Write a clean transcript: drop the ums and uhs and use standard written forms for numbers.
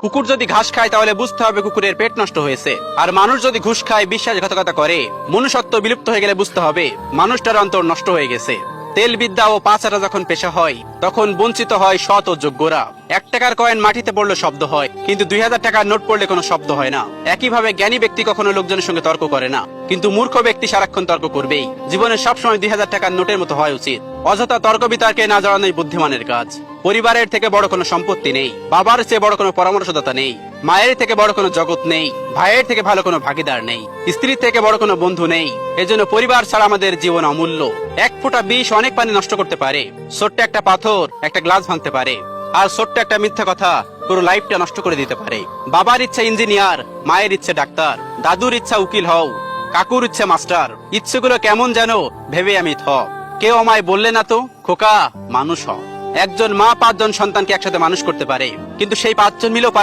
কুকুর যদি ঘাস খায় তাহলে বুঝতে হবে কুকুরের পেট নষ্ট হয়েছে, আর মানুষ যদি ঘুষ খায়, বিশ্বাসঘাতকতা করে, মনুষ্যত্ব বিলুপ্ত হয়ে গেলে বুঝতে হবে মানুষটার অন্তর নষ্ট হয়ে গেছে। তেল বিদ্যা ও পাচারা যখন পেশা হয়, তখন বঞ্চিত হয় সৎ ও যোগ্যরা। 1 টাকার কয়েন মাটিতে পড়লে শব্দ হয়, কিন্তু 2000 টাকার নোট পড়লে কোনো শব্দ হয় না। একইভাবে জ্ঞানী ব্যক্তি কখনো লোকজনের সঙ্গে তর্ক করে না, কিন্তু মূর্খ ব্যক্তি সারাক্ষণ তর্ক করবেই। জীবনে সবসময় 2000 টাকার নোটের মতো হওয়া উচিত। অযথা তর্ক বিতর্কে না জড়ানোই বুদ্ধিমানের কাজ। পরিবারের থেকে বড় কোনো সম্পত্তি নেই, বাবার চেয়ে বড় কোনো পরামর্শদাতা নেই, মায়ের থেকে বড় কোনো জগৎ নেই, ভাইয়ের থেকে ভালো কোনো ভাগিদার নেই, স্ত্রীর থেকে বড় কোনো বন্ধু নেই। এজন্য পরিবার ছাড়া আমাদের জীবন অমূল্য। 1 ফোঁটা বিষ অনেক পানি নষ্ট করতে পারে। ছোট্ট একটা পাথর একটা গ্লাস ভাঙতে পারে, আর ছোট্ট একটা মিথ্যা কথা পুরো লাইফটা নষ্ট করে দিতে পারে। বাবার ইচ্ছা ইঞ্জিনিয়ার, মায়ের ইচ্ছে ডাক্তার, দাদুর ইচ্ছা উকিল হও, কাকুর ইচ্ছে মাস্টার। ইচ্ছেগুলো কেমন যেন ভেবে আমি থ। কেউ আমায় বললে না তো, খোকা মানুষ হ। একজন মা 5 জন সন্তানকে একসাথে মানুষ করতে পারে, কিন্তু সেই 5 জন মিলেও